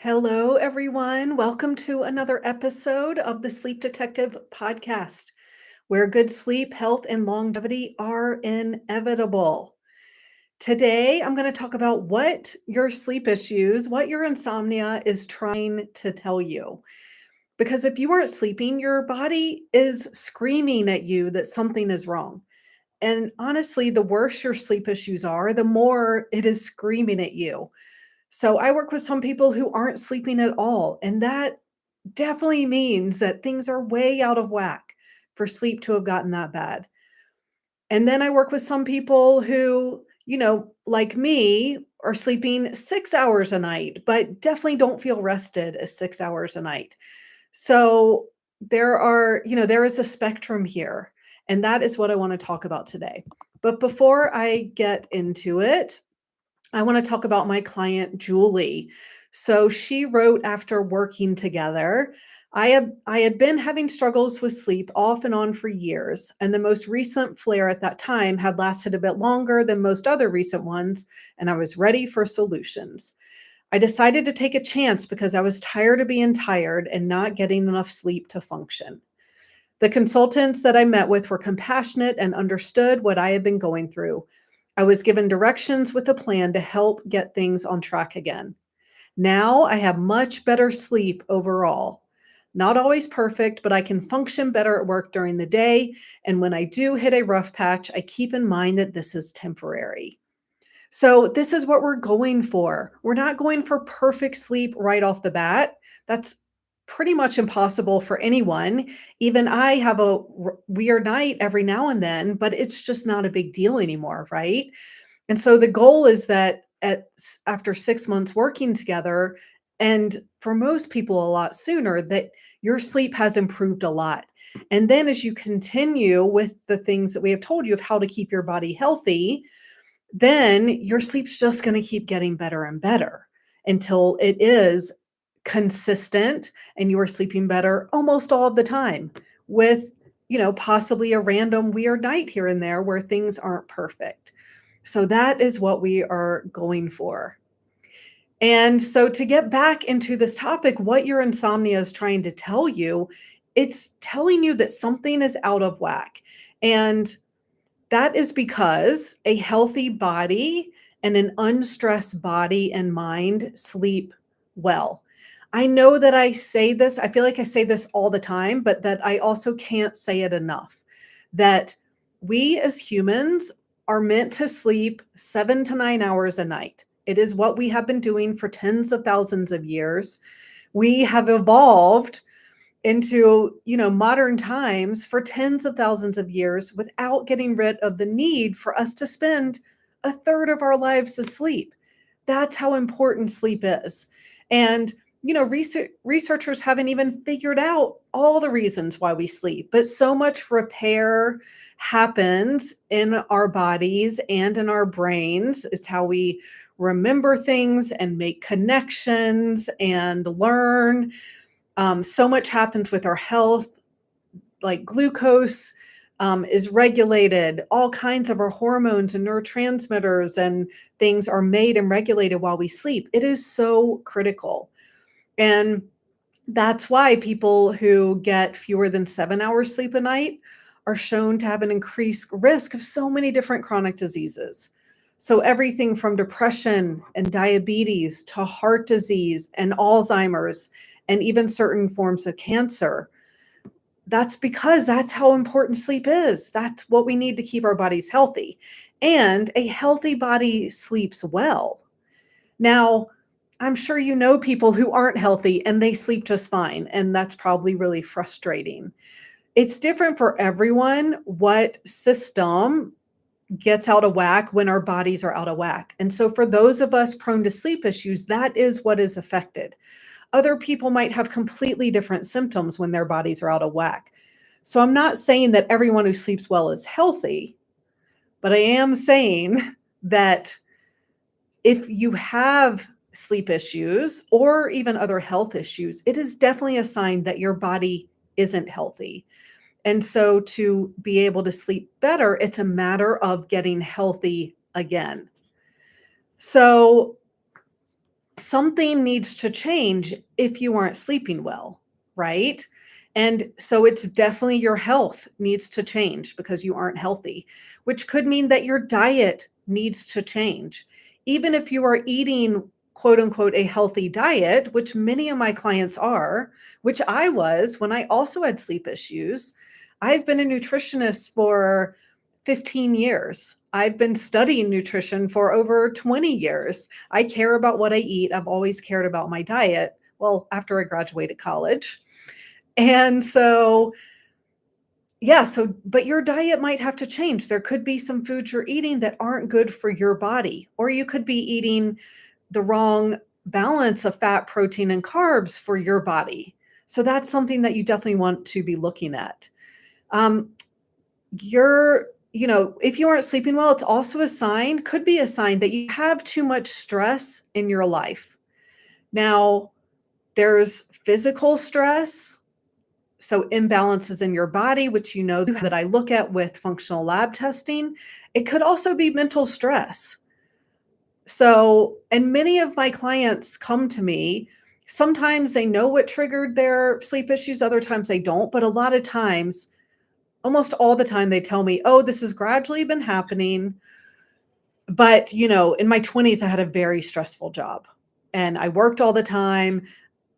Hello, everyone. Welcome to another episode of the Sleep Detective podcast, where good sleep, health, and longevity are inevitable. Today, I'm going to talk about what your sleep issues, what your insomnia is trying to tell you. Because if you aren't sleeping, your body is screaming at you that something is wrong. And honestly, the worse your sleep issues are, the more it is screaming at you. So I work with some people who aren't sleeping at all, and that definitely means that things are way out of whack for sleep to have gotten that bad. And then I work with some people who, like me, are sleeping 6 hours a night, but definitely don't feel rested as 6 hours a night. So there is a spectrum here, and that is what I want to talk about today. But before I get into it, I want to talk about my client, Julie. So she wrote after working together. I had been having struggles with sleep off and on for years, and the most recent flare at that time had lasted a bit longer than most other recent ones, and I was ready for solutions. I decided to take a chance because I was tired of being tired and not getting enough sleep to function. The consultants that I met with were compassionate and understood what I had been going through. I was given directions with a plan to help get things on track again. Now I have much better sleep overall. Not always perfect, but I can function better at work during the day. And when I do hit a rough patch, I keep in mind that this is temporary. So, this is what we're going for. We're not going for perfect sleep right off the bat. That's pretty much impossible for anyone. Even I have a weird night every now and then, but it's just not a big deal anymore, right? And so the goal is that after 6 months working together, and for most people a lot sooner, that your sleep has improved a lot. And then as you continue with the things that we have told you of how to keep your body healthy, then your sleep's just going to keep getting better and better until it is consistent and you are sleeping better almost all of the time with, possibly a random weird night here and there where things aren't perfect. So that is what we are going for. And so to get back into this topic, what your insomnia is trying to tell you, it's telling you that something is out of whack. And that is because a healthy body and an unstressed body and mind sleep well. I know that I say this, I feel like I say this all the time, but that I also can't say it enough. That we as humans are meant to sleep 7 to 9 hours a night. It is what we have been doing for tens of thousands of years. We have evolved into, modern times for tens of thousands of years without getting rid of the need for us to spend a third of our lives asleep. That's how important sleep is. And, researchers haven't even figured out all the reasons why we sleep, but so much repair happens in our bodies and in our brains. It's how we remember things and make connections and learn. So much happens with our health, like glucose is regulated, all kinds of our hormones and neurotransmitters and things are made and regulated while we sleep. It is so critical. And that's why people who get fewer than 7 hours sleep a night are shown to have an increased risk of so many different chronic diseases. So, everything from depression and diabetes to heart disease and Alzheimer's, and even certain forms of cancer. That's because that's how important sleep is. That's what we need to keep our bodies healthy. And a healthy body sleeps well. Now, I'm sure you know people who aren't healthy and they sleep just fine, and that's probably really frustrating. It's different for everyone what system gets out of whack when our bodies are out of whack. And so, for those of us prone to sleep issues, that is what is affected. Other people might have completely different symptoms when their bodies are out of whack. So, I'm not saying that everyone who sleeps well is healthy, but I am saying that if you have sleep issues or even other health issues, it is definitely a sign that your body isn't healthy. And so to be able to sleep better, it's a matter of getting healthy again. So something needs to change if you aren't sleeping well, right? And so it's definitely your health needs to change because you aren't healthy, which could mean that your diet needs to change. Even if you are eating quote unquote a healthy diet, which many of my clients are, which I was when I also had sleep issues. I've been a nutritionist for 15 years. I've been studying nutrition for over 20 years. I care about what I eat. I've always cared about my diet. Well, after I graduated college. And so, yeah, but your diet might have to change. There could be some foods you're eating that aren't good for your body, or you could be eating the wrong balance of fat, protein, and carbs for your body. So that's something that you definitely want to be looking at. Um, if you aren't sleeping well, it's also a sign, could be a sign that you have too much stress in your life. Now, there's physical stress, so imbalances in your body, which that I look at with functional lab testing. It could also be mental stress. So, and many of my clients come to me. Sometimes they know what triggered their sleep issues, other times they don't, but a lot of times, almost all the time, they tell me, "Oh, this has gradually been happening." But, in my 20s, I had a very stressful job and I worked all the time,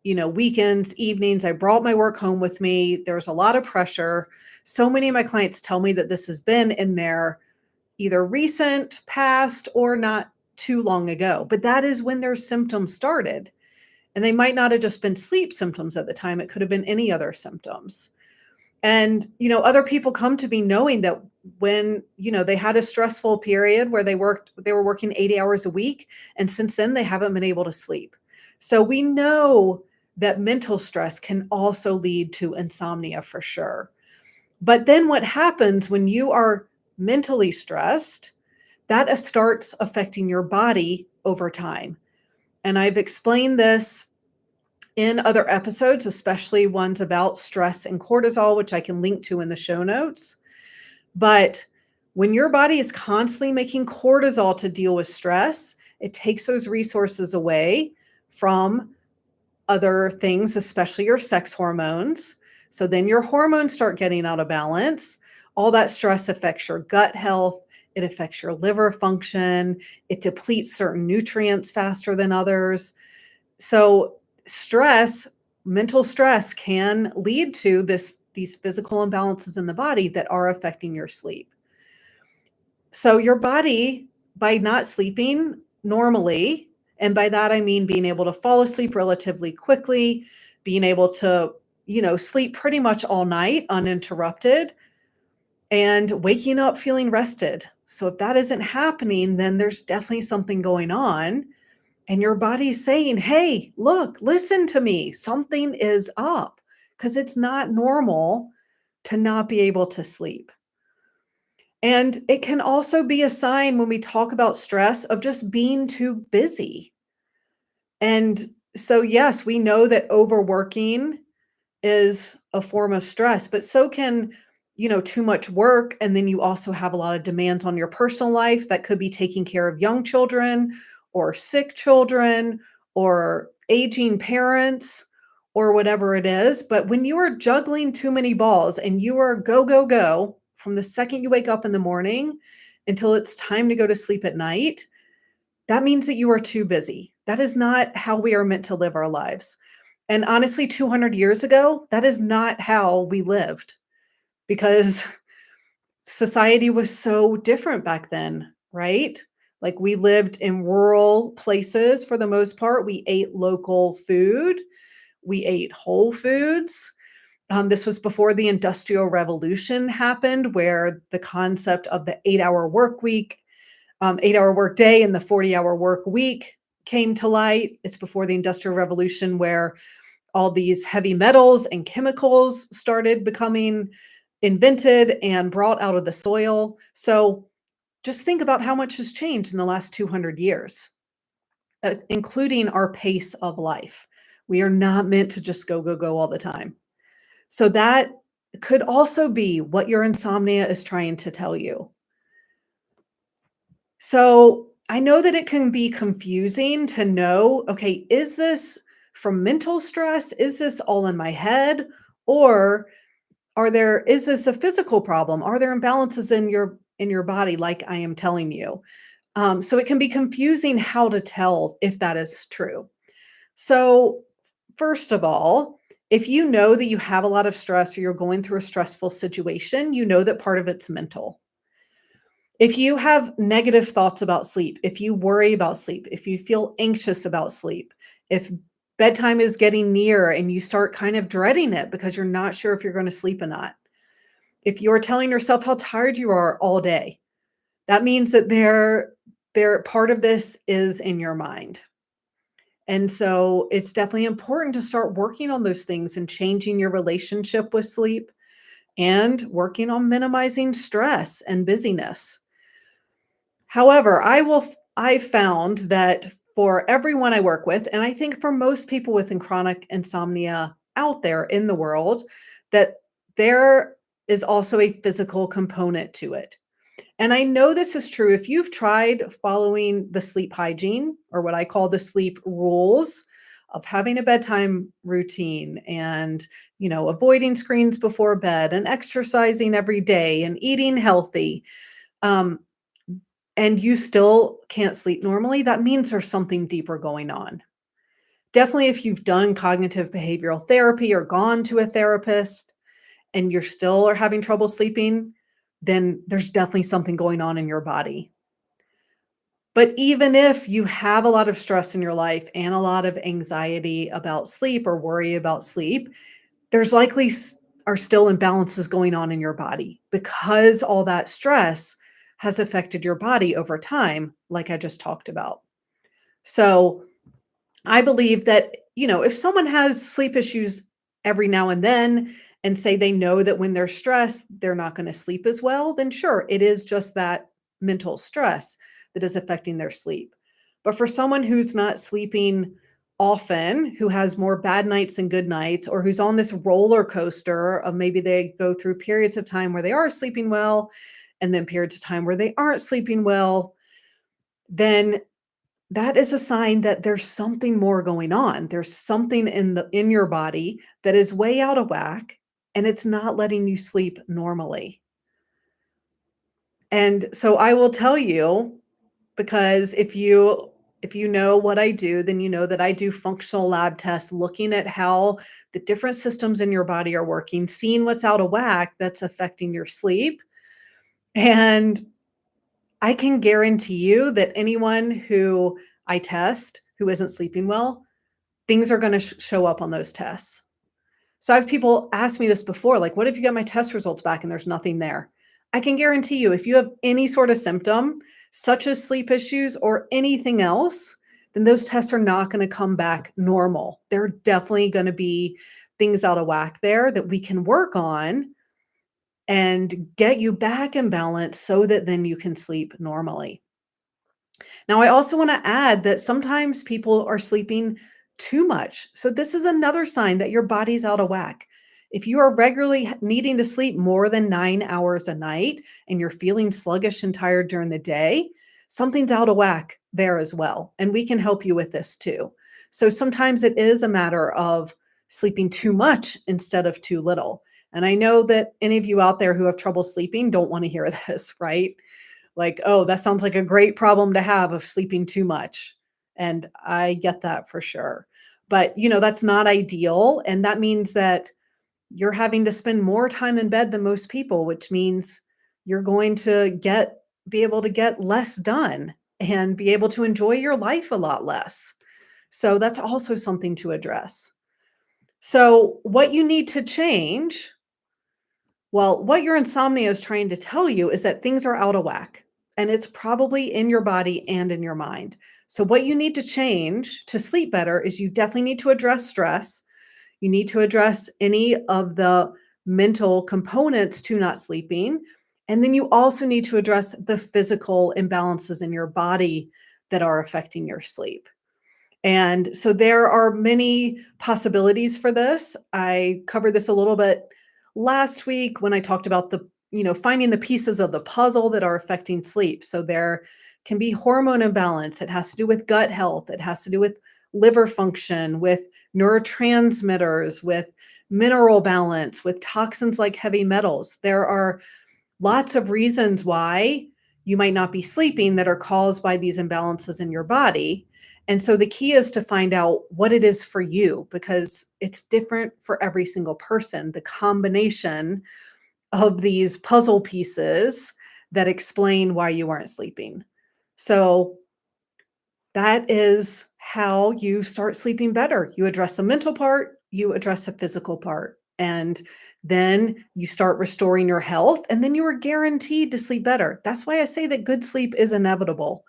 weekends, evenings. I brought my work home with me. There was a lot of pressure. So many of my clients tell me that this has been in their either recent past or not too long ago. But that is when their symptoms started. And they might not have just been sleep symptoms at the time, it could have been any other symptoms. And, other people come to me knowing that when, they had a stressful period where they were working 80 hours a week. And since then, they haven't been able to sleep. So we know that mental stress can also lead to insomnia for sure. But then what happens when you are mentally stressed, that starts affecting your body over time. And I've explained this in other episodes, especially ones about stress and cortisol, which I can link to in the show notes. But when your body is constantly making cortisol to deal with stress, it takes those resources away from other things, especially your sex hormones. So then your hormones start getting out of balance. All that stress affects your gut health. It affects your liver function. It depletes certain nutrients faster than others. So stress, mental stress can lead to these physical imbalances in the body that are affecting your sleep. So your body, by not sleeping normally, and by that I mean being able to fall asleep relatively quickly, being able to, sleep pretty much all night uninterrupted, and waking up feeling rested. So if that isn't happening, then there's definitely something going on. And your body's saying, "Hey, look, listen to me. Something is up." Because it's not normal to not be able to sleep. And it can also be a sign when we talk about stress of just being too busy. And so, yes, we know that overworking is a form of stress, but so can, too much work. And then you also have a lot of demands on your personal life that could be taking care of young children or sick children or aging parents or whatever it is. But when you are juggling too many balls and you are go, go, go from the second you wake up in the morning until it's time to go to sleep at night, that means that you are too busy. That is not how we are meant to live our lives. And honestly, 200 years ago, that is not how we lived because society was so different back then, right? Like we lived in rural places for the most part. We ate local food, we ate whole foods. This was before the Industrial Revolution happened, where the concept of the 8-hour work week, 8-hour work day, and the 40-hour work week came to light. It's before the Industrial Revolution, where all these heavy metals and chemicals started becoming invented and brought out of the soil. So just think about how much has changed in the last 200 years, including our pace of life. We are not meant to just go, go, go all the time. So that could also be what your insomnia is trying to tell you. So I know that it can be confusing to know, okay, is this from mental stress? Is this all in my head? Or is this a physical problem? Are there imbalances in your body like I am telling you? So it can be confusing how to tell if that is true. So, first of all, if you know that you have a lot of stress or you're going through a stressful situation, you know that part of it's mental. If you have negative thoughts about sleep, if you worry about sleep, if you feel anxious about sleep, if bedtime is getting near and you start kind of dreading it because you're not sure if you're going to sleep or not, if you're telling yourself how tired you are all day, that means that there part of this is in your mind. And so it's definitely important to start working on those things and changing your relationship with sleep and working on minimizing stress and busyness. However, I found that for everyone I work with, and I think for most people with chronic insomnia out there in the world, that there is also a physical component to it. And I know this is true if you've tried following the sleep hygiene or what I call the sleep rules of having a bedtime routine and, avoiding screens before bed and exercising every day and eating healthy. Um, and you still can't sleep normally, that means there's something deeper going on. Definitely, if you've done cognitive behavioral therapy or gone to a therapist and you're still are having trouble sleeping, then there's definitely something going on in your body. But even if you have a lot of stress in your life and a lot of anxiety about sleep or worry about sleep, there's likely are still imbalances going on in your body because all that stress has affected your body over time, like I just talked about. So I believe that, if someone has sleep issues every now and then and say they know that when they're stressed, they're not going to sleep as well, then sure, it is just that mental stress that is affecting their sleep. But for someone who's not sleeping often, who has more bad nights and good nights, or who's on this roller coaster of maybe they go through periods of time where they are sleeping well and then periods of time where they aren't sleeping well, then that is a sign that there's something more going on. There's something in your body that is way out of whack, and it's not letting you sleep normally. And so I will tell you, because if you know what I do, then you know that I do functional lab tests looking at how the different systems in your body are working, seeing what's out of whack that's affecting your sleep. And I can guarantee you that anyone who I test who isn't sleeping well, things are gonna show up on those tests. So I have people ask me this before, like, "What if you get my test results back and there's nothing there?" I can guarantee you if you have any sort of symptom, such as sleep issues or anything else, then those tests are not gonna come back normal. There are definitely gonna be things out of whack there that we can work on and get you back in balance so that then you can sleep normally. Now, I also want to add that sometimes people are sleeping too much. So, this is another sign that your body's out of whack. If you are regularly needing to sleep more than 9 hours a night and you're feeling sluggish and tired during the day, something's out of whack there as well. And we can help you with this too. So, sometimes it is a matter of sleeping too much instead of too little. And I know that any of you out there who have trouble sleeping don't want to hear this, right? Like, "Oh, that sounds like a great problem to have of sleeping too much." And I get that for sure. But, that's not ideal, and that means that you're having to spend more time in bed than most people, which means you're going to be able to get less done and be able to enjoy your life a lot less. So that's also something to address. So, what you need to change, well, what your insomnia is trying to tell you is that things are out of whack, and it's probably in your body and in your mind. So, what you need to change to sleep better is you definitely need to address stress. You need to address any of the mental components to not sleeping. And then you also need to address the physical imbalances in your body that are affecting your sleep. And so there are many possibilities for this. I covered this a little bit last week when I talked about finding the pieces of the puzzle that are affecting sleep. So there can be hormone imbalance. It has to do with gut health. It has to do with liver function, with neurotransmitters, with mineral balance, with toxins like heavy metals. There are lots of reasons why you might not be sleeping that are caused by these imbalances in your body. And so the key is to find out what it is for you because it's different for every single person. The combination of these puzzle pieces that explain why you aren't sleeping. So that is how you start sleeping better. You address the mental part, you address the physical part, and then you start restoring your health, and then you are guaranteed to sleep better. That's why I say that good sleep is inevitable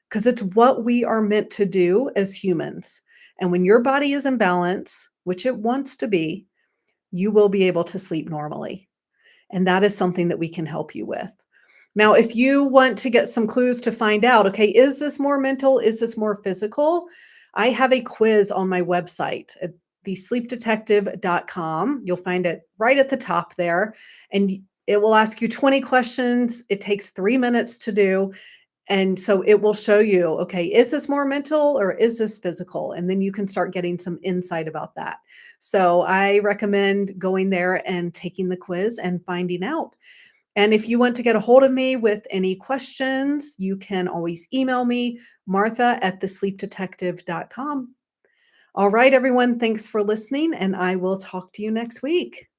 because it's what we are meant to do as humans. And when your body is in balance, which it wants to be, you will be able to sleep normally. And that is something that we can help you with. Now, if you want to get some clues to find out, okay, is this more mental? Is this more physical? I have a quiz on my website at thesleepdetective.com. You'll find it right at the top there. And it will ask you 20 questions. It takes 3 minutes to do. And so it will show you, okay, is this more mental or is this physical? And then you can start getting some insight about that. So I recommend going there and taking the quiz and finding out. And if you want to get a hold of me with any questions, you can always email me, Martha at thesleepdetective.com. All right, everyone, thanks for listening, and I will talk to you next week.